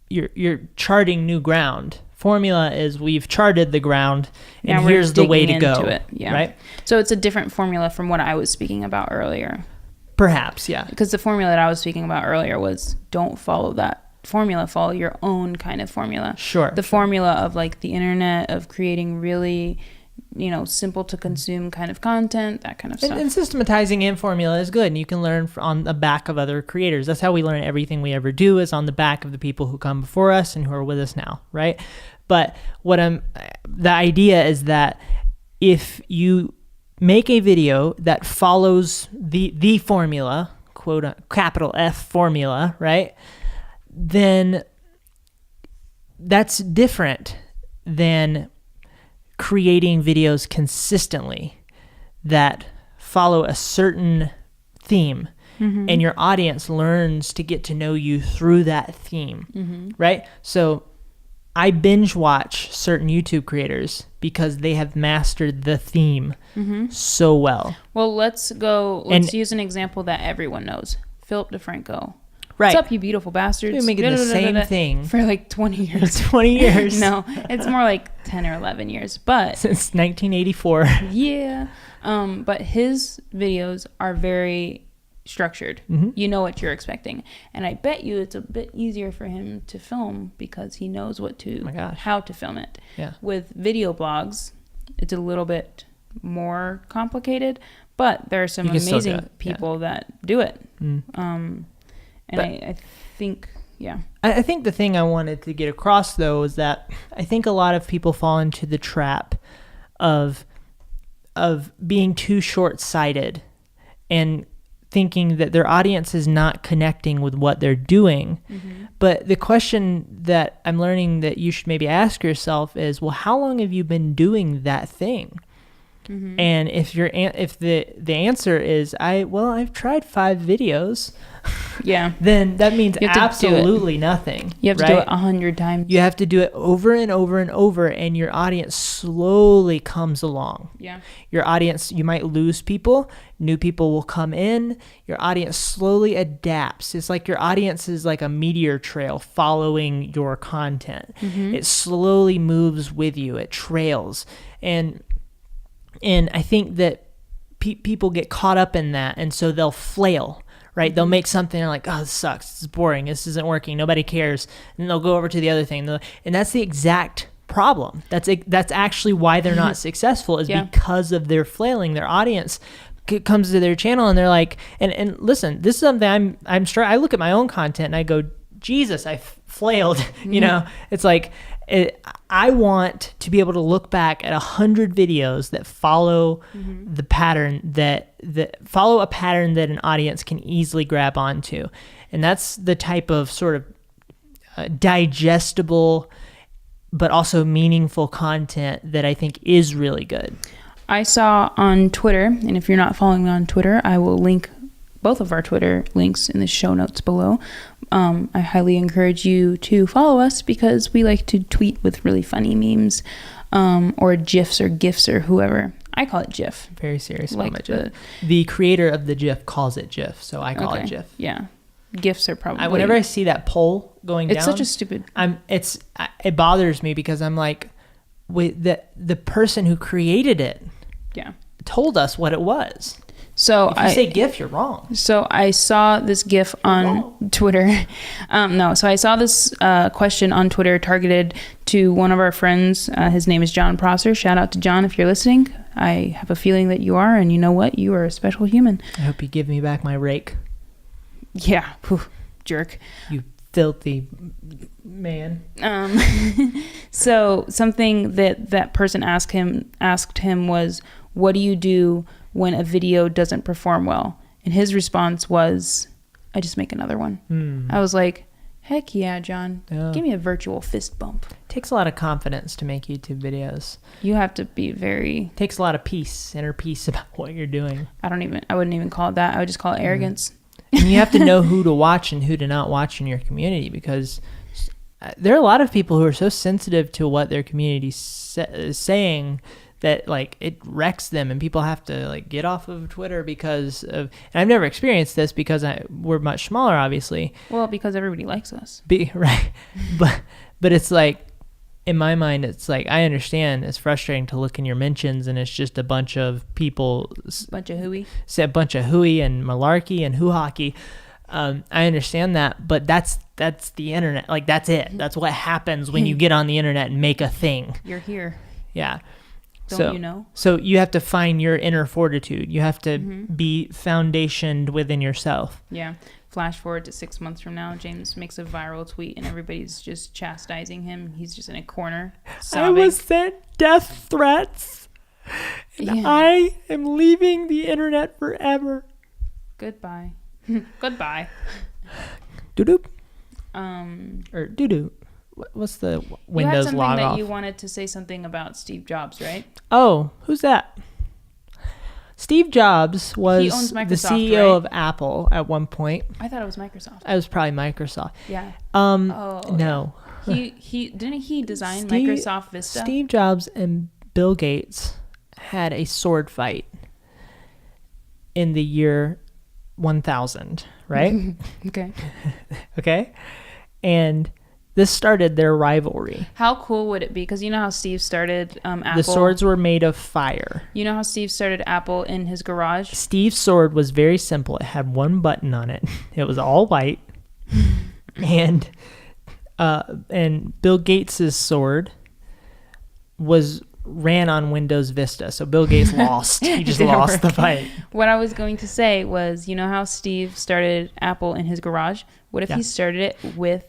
you're charting new ground. Formula is we've charted the ground and here's the way to go. It. Yeah. Right. So it's a different formula from what I was speaking about earlier. Perhaps, yeah. Because the formula that I was speaking about earlier was don't follow that formula, follow your own kind of formula. Sure. The formula of like the internet, of creating really, simple to consume kind of content, that kind of stuff. And systematizing in formula is good, and you can learn on the back of other creators. That's how we learn everything we ever do, is on the back of the people who come before us and who are with us now, right? But the idea is that if you make a video that follows the formula, quote capital F formula, right? Then that's different than creating videos consistently that follow a certain theme, and your audience learns to get to know you through that theme, right? So I binge watch certain YouTube creators because they have mastered the theme so well. Well, let's use an example that everyone knows. Philip DeFranco. Right. What's up, you beautiful bastards? You're making the same thing. For like 20 years. 20 years. No, it's more like 10 or 11 years. But since 1984. Yeah. But his videos are very structured. You know what you're expecting. And I bet you it's a bit easier for him to film because he knows how to film it. Yeah. With video blogs, it's a little bit more complicated, but there are some amazing people that do it. And I think, I think the thing I wanted to get across, though, is that I think a lot of people fall into the trap of being too short-sighted and thinking that their audience is not connecting with what they're doing. But the question that I'm learning that you should maybe ask yourself is, well, how long have you been doing that thing? And if the answer is I've tried 5 videos, then that means absolutely nothing. You have to do it 100 times. You have to do it over and over and over, and your audience slowly comes along. Yeah. Your audience, you might lose people, new people will come in. Your audience slowly adapts. It's like your audience is like a meteor trail following your content. It slowly moves with you. It trails. And I think that people get caught up in that, and so they'll flail, right? They'll make something and like, oh, this sucks. This is boring. This isn't working. Nobody cares. And they'll go over to the other thing. And that's the exact problem. That's actually why they're not successful is because of their flailing. Their audience comes to their channel and they're like, and listen, this is something I look at my own content and I go, Jesus, I flailed. You know, it's like, I want to be able to look back at 100 videos that follow the pattern that follow a pattern that an audience can easily grab onto. And that's the type of sort of digestible, but also meaningful content that I think is really good. I saw on Twitter, and if you're not following me on Twitter, I will link both of our Twitter links in the show notes below. I highly encourage you to follow us because we like to tweet with really funny memes, or GIFs or GIFs or whoever. I call it GIF. Very serious like about GIF. The creator of the GIF calls it GIF, so I call it GIF. Yeah. GIFs are probably... whenever I see that poll going down... It's such a stupid... It bothers me because I'm like, wait, the person who created it told us what it was. So if you say GIF, you're wrong. So I saw this GIF on Twitter. So I saw this question on Twitter targeted to one of our friends. His name is John Prosser. Shout out to John if you're listening. I have a feeling that you are, and you know what? You are a special human. I hope you give me back my rake. Yeah, jerk. You filthy man. So something that person asked him was, what do you do when a video doesn't perform well? And his response was, I just make another one. I was like, heck yeah, John. Give me a virtual fist bump. It takes a lot of confidence to make YouTube videos. You have to be It takes a lot of inner peace about what you're doing. I wouldn't even call it that. I would just call it arrogance. And you have to know who to watch and who to not watch in your community, because there are a lot of people who are so sensitive to what their community is saying that like it wrecks them, and people have to like get off of Twitter because of, and I've never experienced this because we're much smaller, obviously. Well, because everybody likes us. Right. But it's like, in my mind, it's like, I understand it's frustrating to look in your mentions and it's just a bunch of people. Bunch of hooey. A bunch of hooey and malarkey and hoo-hockey. I understand that, but that's the internet. Like, that's it. That's what happens when you get on the internet and make a thing. You're here. Yeah. You know? So you have to find your inner fortitude. You have to be foundationed within yourself. Yeah. Flash forward to 6 months from now, James makes a viral tweet and everybody's just chastising him. He's just in a corner sobbing. I was sent death threats. And I am leaving the internet forever. Goodbye. Goodbye. Doo-doo. Or doo-doo. What's the Windows log off? You had something that you wanted to say something about Steve Jobs, right? Oh, who's that? Steve Jobs was the CEO of Apple at one point. I thought it was Microsoft. It was probably Microsoft. Yeah. No. He didn't he design Microsoft Vista? Steve Jobs and Bill Gates had a sword fight in the year 1000, right? Okay. Okay. And this started their rivalry. How cool would it be? Because you know how Steve started Apple? The swords were made of fire. You know how Steve started Apple in his garage? Steve's sword was very simple. It had one button on it. It was all white. And Bill Gates' sword ran on Windows Vista. So Bill Gates lost. He just lost the fight. What I was going to say was, you know how Steve started Apple in his garage? What if he started it with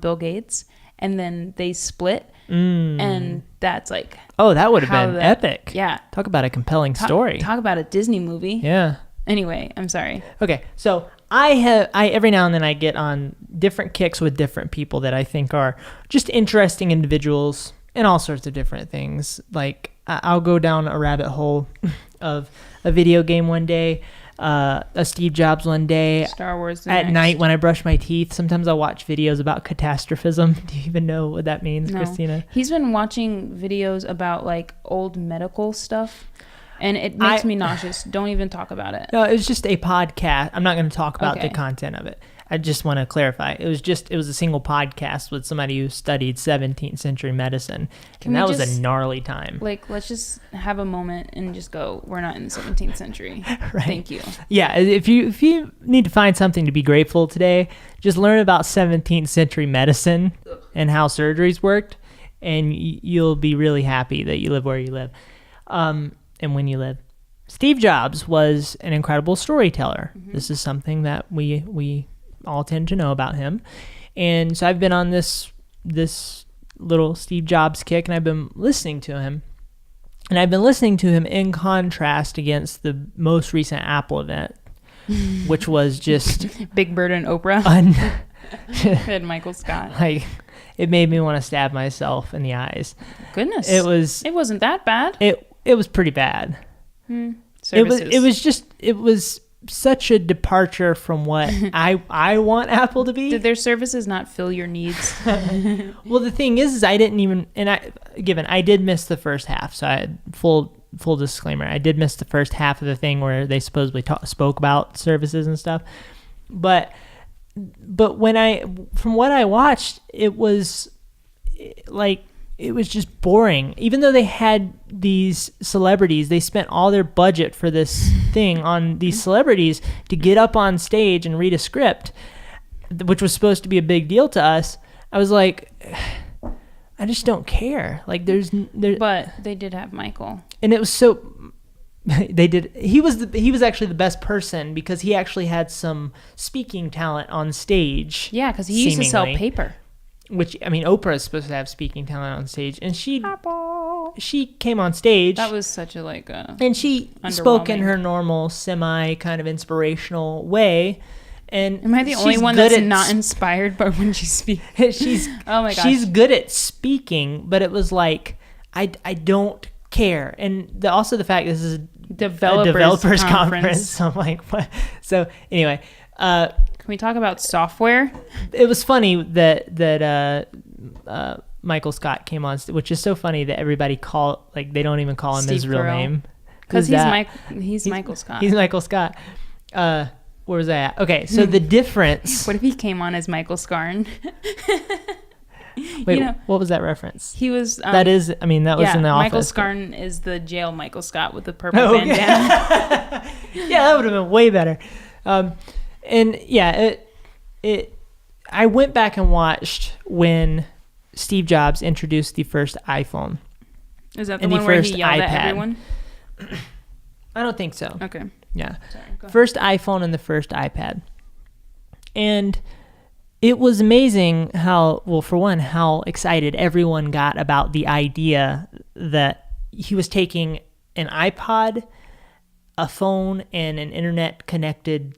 Bill Gates, and then they split, and that's like, oh, that would have been epic. Yeah, talk about a compelling story. Talk about a Disney movie. Yeah. Anyway, I'm sorry. Okay, so I every now and then I get on different kicks with different people that I think are just interesting individuals, and all sorts of different things. Like I'll go down a rabbit hole of a video game one day, a Steve Jobs one day, Star Wars at night when I brush my teeth. Sometimes I'll watch videos about catastrophism. Do you even know what that means, No. Christina? He's been watching videos about like old medical stuff, and it makes me nauseous. Don't even talk about it. No, it was just a podcast. I'm not going to talk about Okay. the content of it. I just want to clarify. It was a single podcast with somebody who studied 17th century medicine. And that was a gnarly time. Like, let's just have a moment and just go, we're not in the 17th century. Right. Thank you. Yeah, if you need to find something to be grateful today, just learn about 17th century medicine and how surgeries worked, and you'll be really happy that you live where you live, and when you live. Steve Jobs was an incredible storyteller. Mm-hmm. This is something that we all tend to know about him. And so I've been on this little Steve Jobs kick, and I've been listening to him. And I've been listening to him in contrast against the most recent Apple event, which was just Big Bird and Oprah and Michael Scott. Like, it made me want to stab myself in the eyes. Goodness. It wasn't that bad. It was pretty bad. Services. It was such a departure from what I want Apple to be. Did their services not fill your needs? Well, the thing is I didn't even, and I did miss the first half. So I had full disclaimer. I did miss the first half of the thing where they supposedly spoke about services and stuff. But from what I watched, it was like, it was just boring. Even though they had these celebrities, they spent all their budget for this thing on these celebrities to get up on stage and read a script, which was supposed to be a big deal to us. I was like, I just don't care. Like but they did have Michael, and it was so. They did. He was actually the best person because he actually had some speaking talent on stage. Yeah, because he used to sell paper. Which, I mean, Oprah is supposed to have speaking talent on stage, and she came on stage. That was such a and she spoke in her normal semi kind of inspirational way. And am I the only one that's not inspired by when she speaks? Oh my gosh, she's good at speaking, but it was like I don't care, and also the fact this is a developers conference. So I'm like, what? So anyway. Can we talk about software? It was funny that Michael Scott came on, which is so funny that everybody they don't even call him his real name. Because he's Michael Scott. He's Michael Scott. Where was I at? Okay, so the difference. What if he came on as Michael Scarn? Wait, what was that reference? He was. That was in the Office. Michael Scarn is the jail Michael Scott with the purple bandana. Yeah, that would have been way better. And yeah, I went back and watched when Steve Jobs introduced the first iPhone. Is that the one where he yelled at everyone? I don't think so. Okay. Yeah. Sorry, first iPhone and the first iPad. And it was amazing how excited everyone got about the idea that he was taking an iPod, a phone, and an internet connected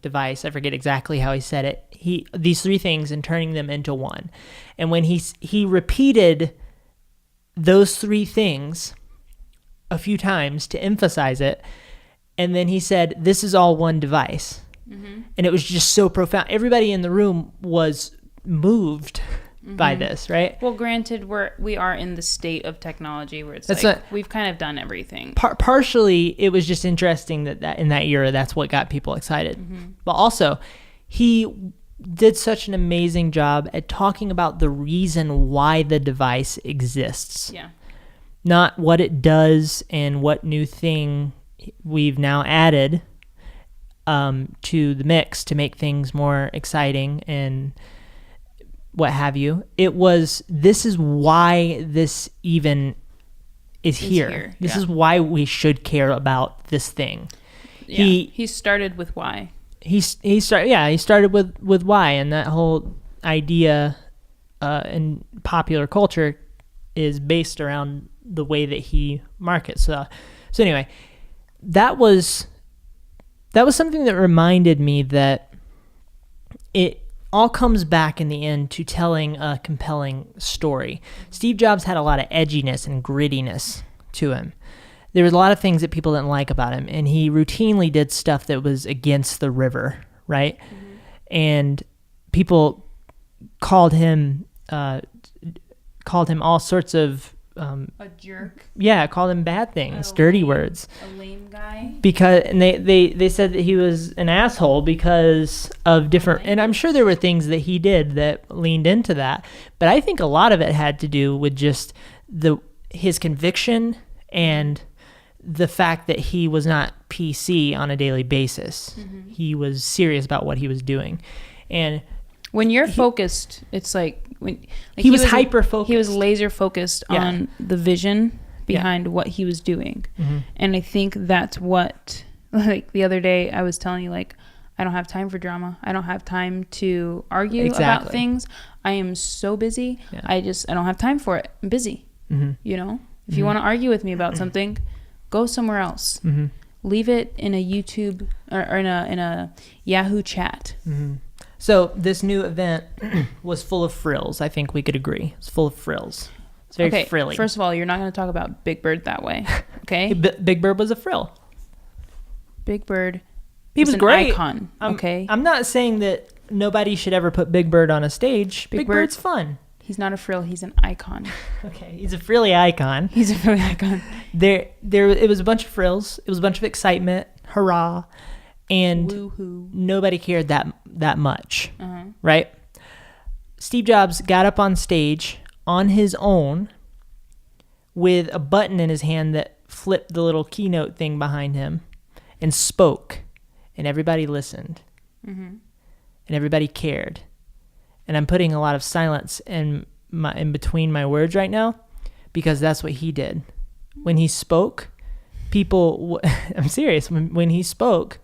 device. I forget exactly how he said it. These three things, and turning them into one. And when he repeated those three things a few times to emphasize it, and then he said, "This is all one device." Mm-hmm. And it was just so profound. Everybody in the room was moved by this, right? Well, granted, we are in the state of technology where it's we've kind of done everything. Partially, it was just interesting that in that era, that's what got people excited. Mm-hmm. But also, he did such an amazing job at talking about the reason why the device exists. Yeah. Not what it does and what new thing we've now added to the mix to make things more exciting and what have you. It was, this is why this even is here. This is why we should care about this thing. Yeah. He started with why. He started with why, and that whole idea in popular culture is based around the way that he markets. So anyway, that was something that reminded me that all comes back in the end to telling a compelling story. Steve Jobs had a lot of edginess and grittiness to him. There was a lot of things that people didn't like about him, and he routinely did stuff that was against the river, right? Mm-hmm. And people called him all sorts of a jerk. Yeah, called him bad things, dirty words. A lame guy. Because and they said that he was an asshole because of different, and I'm sure there were things that he did that leaned into that, but I think a lot of it had to do with just his conviction and the fact that he was not PC on a daily basis. Mm-hmm. He was serious about what he was doing, and when you're focused, it's like he was hyper focused. He was laser focused on the vision behind what he was doing. Mm-hmm. And I think that's what, like the other day I was telling you, like, I don't have time for drama. I don't have time to argue about things. I am so busy. Yeah. I don't have time for it. I'm busy. Mm-hmm. You know, if you want to argue with me about something, go somewhere else. Mm-hmm. Leave it in a YouTube or in a Yahoo chat. Mm-hmm. So this new event was full of frills. I think we could agree. It's full of frills. It's very frilly. First of all, you're not going to talk about Big Bird that way, okay? Big Bird was a frill. Big Bird he was an great. Icon, okay? I'm not saying that nobody should ever put Big Bird on a stage. Big Bird's fun. He's not a frill. He's an icon. Okay, he's a frilly icon. He's a frilly icon. It was a bunch of frills. It was a bunch of excitement. Hurrah. And woo-hoo. Nobody cared that much, right? Steve Jobs got up on stage on his own with a button in his hand that flipped the little keynote thing behind him and spoke, and everybody listened, and everybody cared. And I'm putting a lot of silence in between my words right now because that's what he did. When he spoke, I'm serious, when he spoke,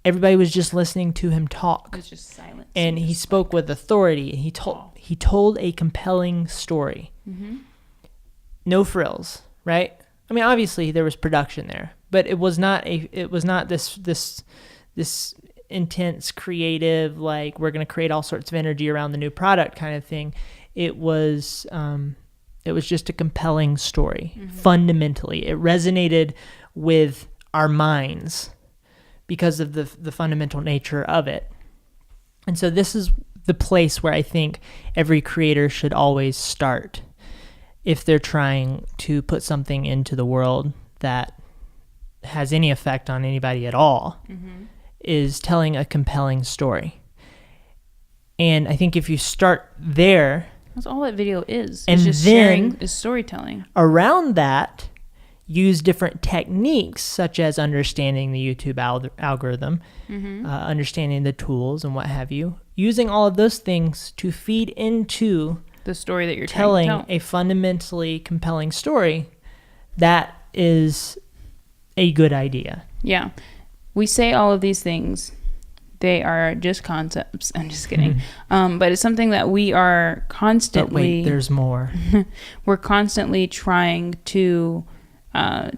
everybody was just listening to him talk. It was just silence. And he spoke with authority. He told a compelling story. Mm-hmm. No frills, right? I mean, obviously there was production there, but it was not this intense, creative, like we're going to create all sorts of energy around the new product kind of thing. It was just a compelling story. Mm-hmm. Fundamentally, it resonated with our minds because of the fundamental nature of it. And so this is the place where I think every creator should always start if they're trying to put something into the world that has any effect on anybody at all, is telling a compelling story. And I think if you start there... That's all that video is. And it's just sharing, is storytelling. Around that, use different techniques such as understanding the YouTube algorithm, understanding the tools and what have you, using all of those things to feed into the story that you're telling trying to tell. A fundamentally compelling story. That is a good idea. Yeah. We say all of these things. They are just concepts. I'm just kidding. But it's something that we are constantly... But wait, there's more. We're constantly trying to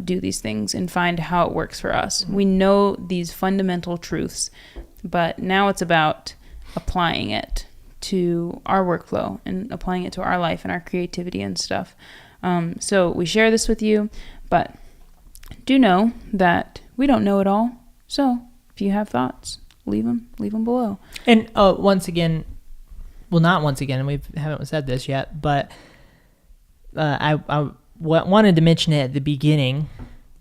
do these things and find how it works for us. We know these fundamental truths, but now it's about applying it to our workflow and applying it to our life and our creativity and stuff. So we share this with you, but do know that we don't know it all. So if you have thoughts, leave them below. And not once again, we haven't said this yet, but I wanted to mention it at the beginning,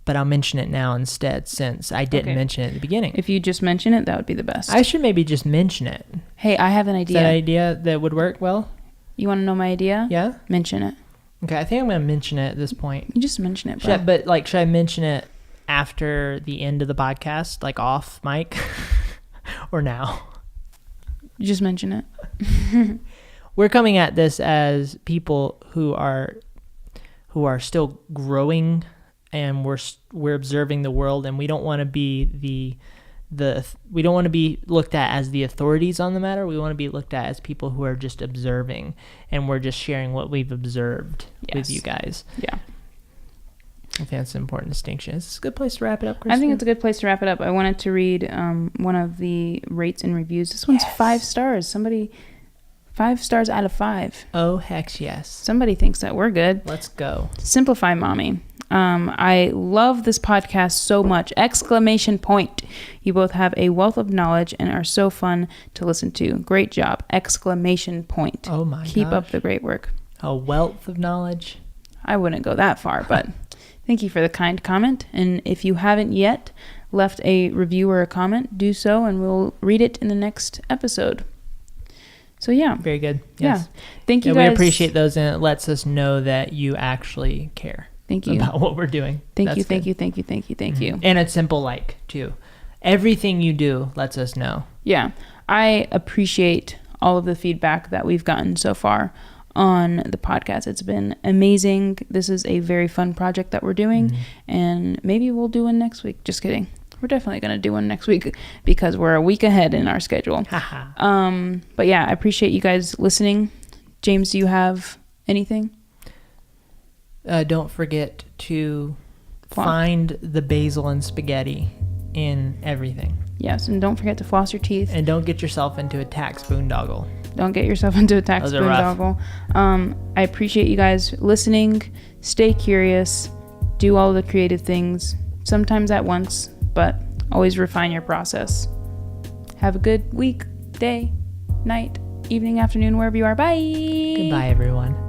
but I'll mention it now instead since I didn't mention it at the beginning. If you just mention it, that would be the best. I should maybe just mention it. Hey, I have an idea. Is that an idea that would work well? You want to know my idea? Yeah? Mention it. Okay, I think I'm going to mention it at this point. You just mention it, bro. Should I mention it after the end of the podcast, like off mic, or now? You just mention it. We're coming at this as people who are still growing, and we're observing the world, and we don't want to be we don't want to be looked at as the authorities on the matter. We want to be looked at as people who are just observing, and we're just sharing what we've observed with you guys. Yeah. I think that's an important distinction. Is this a good place to wrap it up, Christina? I think it's a good place to wrap it up. I wanted to read one of the rates and reviews. This one's 5 stars. 5 stars out of 5. Oh, heck yes. Somebody thinks that we're good. Let's go. Simplify Mommy. I love this podcast so much! ! You both have a wealth of knowledge and are so fun to listen to. Great job! ! Oh my gosh. Keep up the great work. A wealth of knowledge? I wouldn't go that far, but thank you for the kind comment. And if you haven't yet left a review or a comment, do so and we'll read it in the next episode. So yeah. Very good. Yes. Yeah. Thank you guys. We appreciate those, and it lets us know that you actually care. Thank you. About what we're doing. Thank you. And it's simple like, too. Everything you do lets us know. Yeah. I appreciate all of the feedback that we've gotten so far on the podcast. It's been amazing. This is a very fun project that we're doing, and maybe we'll do one next week. Just kidding. We're definitely going to do one next week because we're a week ahead in our schedule. But yeah, I appreciate you guys listening. James, do you have anything? Don't forget to find the basil and spaghetti in everything. Yes, and don't forget to floss your teeth. And don't get yourself into a tax boondoggle. Don't get yourself into a tax boondoggle. I appreciate you guys listening. Stay curious. Do all the creative things, sometimes at once, but always refine your process. Have a good week, day, night, evening, afternoon, wherever you are. Bye. Goodbye, everyone.